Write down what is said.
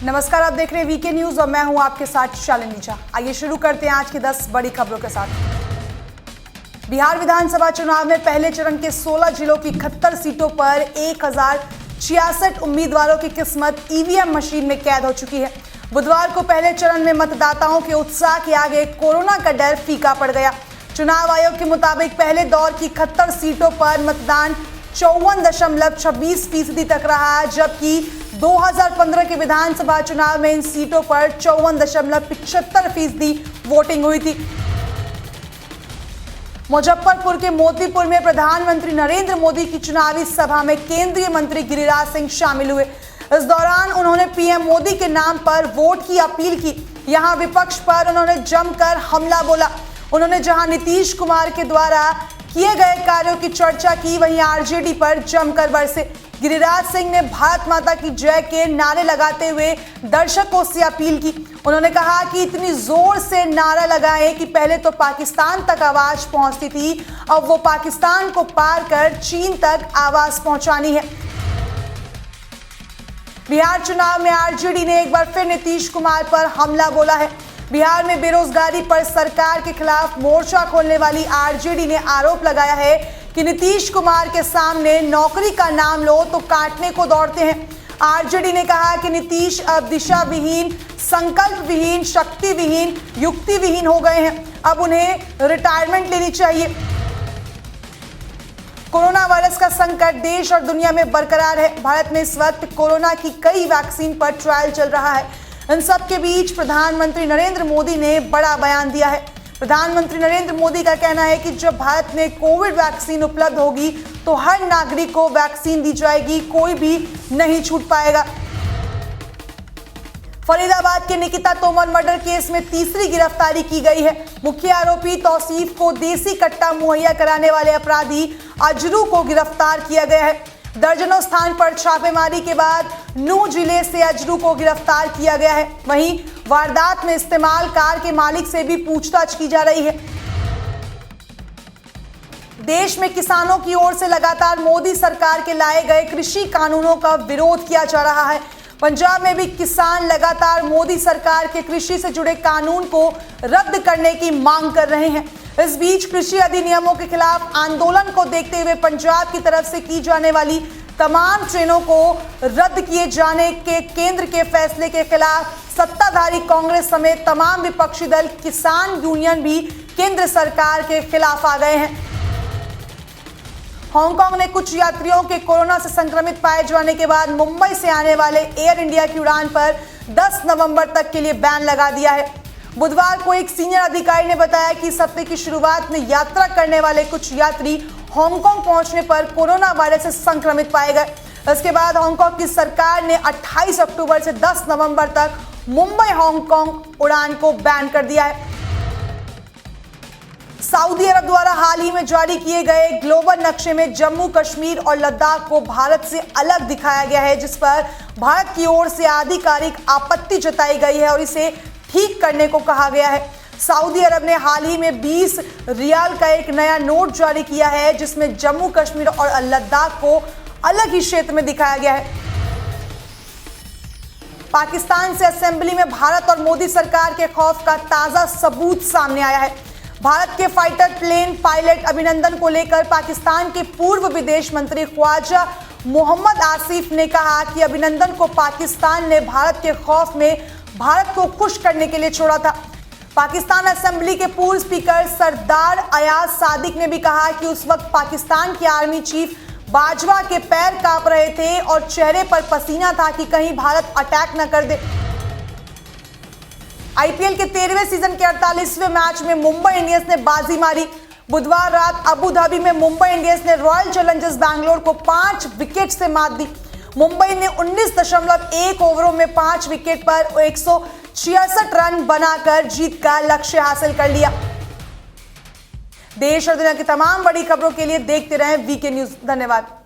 नमस्कार, आप देख रहे हैं वीके न्यूज और मैं हूं आपके साथ शालिनी झा। आइए शुरू करते हैं आज की 10 बड़ी खबरों के साथ। बिहार विधानसभा चुनाव में पहले चरण के 16 जिलों की 71 सीटों पर 1066 उम्मीदवारों की किस्मत ईवीएम मशीन में कैद हो चुकी है। बुधवार को पहले चरण में मतदाताओं के उत्साह के आगे कोरोना का डर फीका पड़ गया। चुनाव आयोग के मुताबिक पहले दौर की 71 सीटों पर मतदान 54.26% तक रहा, जबकि 2015 के विधानसभा चुनाव में इन सीटों पर 54.75% वोटिंग हुई थी। मुजफ्फरपुर के मोतीपुर में प्रधानमंत्री नरेंद्र मोदी की चुनावी सभा में केंद्रीय मंत्री गिरिराज सिंह शामिल हुए। इस दौरान उन्होंने पीएम मोदी के नाम पर वोट की अपील की। यहां विपक्ष पर उन्होंने जमकर हमला बोला। उन्होंने जहां नीतीश कुमार के द्वारा किए गए कार्यों की चर्चा की, वहीं आरजेडी पर जमकर बरसे। गिरिराज सिंह ने भारत माता की जय के नारे लगाते हुए दर्शकों से अपील की। उन्होंने कहा कि इतनी जोर से नारा लगाएं कि पहले तो पाकिस्तान तक आवाज पहुंचती थी, अब वो पाकिस्तान को पार कर चीन तक आवाज पहुंचानी है। बिहार चुनाव में आरजेडी ने एक बार फिर नीतीश कुमार पर हमला बोला है। बिहार में बेरोजगारी पर सरकार के खिलाफ मोर्चा खोलने वाली आरजेडी ने आरोप लगाया है कि नीतीश कुमार के सामने नौकरी का नाम लो तो काटने को दौड़ते हैं। आरजेडी ने कहा कि नीतीश अब दिशा विहीन, संकल्प विहीन, शक्ति विहीन, युक्ति विहीन हो गए हैं। अब उन्हें रिटायरमेंट लेनी चाहिए। कोरोना वायरस का संकट देश और दुनिया में बरकरार है। भारत में इस वक्त कोरोना की कई वैक्सीन पर ट्रायल चल रहा है। इन सब के बीच प्रधानमंत्री नरेंद्र मोदी ने बड़ा बयान दिया है। प्रधानमंत्री नरेंद्र मोदी का कहना है कि जब भारत में कोविड वैक्सीन उपलब्ध होगी तो हर नागरिक को वैक्सीन दी जाएगी, कोई भी नहीं छूट पाएगा। फरीदाबाद के निकिता तोमर मर्डर केस में तीसरी गिरफ्तारी की गई है। मुख्य आरोपी तौसीफ को देसी कट्टा मुहैया कराने वाले अपराधी अजरू को गिरफ्तार किया गया है। दर्जनों स्थान पर छापेमारी के बाद नूह जिले से अजरू को गिरफ्तार किया गया है। वहीं वारदात में इस्तेमाल कार के मालिक से भी पूछताछ की जा रही है। देश में किसानों की ओर से लगातार मोदी सरकार के लाए गए कृषि कानूनों का विरोध किया जा रहा है। पंजाब में भी किसान लगातार मोदी सरकार के कृषि से जुड़े कानून को रद्द करने की मांग कर रहे हैं। इस बीच कृषि अधिनियमों के खिलाफ आंदोलन को देखते हुए पंजाब की तरफ से की जाने वाली तमाम ट्रेनों को रद्द किए जाने के केंद्र के फैसले के खिलाफ सत्ताधारी कांग्रेस समेत तमाम विपक्षी दल, किसान यूनियन भी केंद्र सरकार के खिलाफ आ गए हैं। हांगकांग ने कुछ यात्रियों के कोरोना से संक्रमित पाए जाने के बाद मुंबई से आने वाले एयर इंडिया की उड़ान पर 10 नवंबर तक के लिए बैन लगा दिया है। बुधवार को एक सीनियर अधिकारी ने बताया कि इस हफ्ते की शुरुआत में यात्रा करने वाले कुछ यात्री हांगकांग पहुंचने पर कोरोना वायरस से संक्रमित पाए गए। इसके बाद हांगकांग की सरकार ने 28 अक्टूबर से 10 नवंबर तक मुंबई हांगकांग उड़ान को बैन कर दिया है। सऊदी अरब द्वारा हाल ही में जारी किए गए ग्लोबल नक्शे में जम्मू कश्मीर और लद्दाख को भारत से अलग दिखाया गया है, जिस पर भारत की ओर से आधिकारिक आपत्ति जताई गई है और इसे ठीक करने को कहा गया है। सऊदी अरब ने हाल ही में 20 रियाल का एक नया नोट जारी किया है, जिसमें जम्मू कश्मीर और लद्दाख को अलग ही क्षेत्र में दिखाया गया है। पाकिस्तान से असेंबली में भारत और मोदी सरकार के खौफ का ताजा सबूत सामने आया है। भारत के फाइटर प्लेन पायलट अभिनंदन को लेकर पाकिस्तान के पूर्व विदेश मंत्री ख्वाजा मोहम्मद आसिफ ने कहा कि अभिनंदन को पाकिस्तान ने भारत के खौफ में भारत को खुश करने के लिए छोड़ा था। पाकिस्तान असेंबली के पूर्व स्पीकर सरदार अयाज सादिक ने भी कहा कि उस वक्त पाकिस्तान के आर्मी चीफ बाजवा के पैर कांप रहे थे और चेहरे पर पसीना था कि कहीं भारत अटैक न कर दे। आईपीएल के 13वें सीजन के 48वें मैच में मुंबई इंडियंस ने बाजी मारी। बुधवार रात अबू धाबी में मुंबई इंडियंस ने रॉयल चैलेंजर्स बैंगलोर को 5 विकेट से मात दी। मुंबई ने 19.1 ओवरों में 5 विकेट पर 166 रन बनाकर जीत का लक्ष्य हासिल कर लिया। देश और दुनिया की तमाम बड़ी खबरों के लिए देखते रहें वीके न्यूज। धन्यवाद।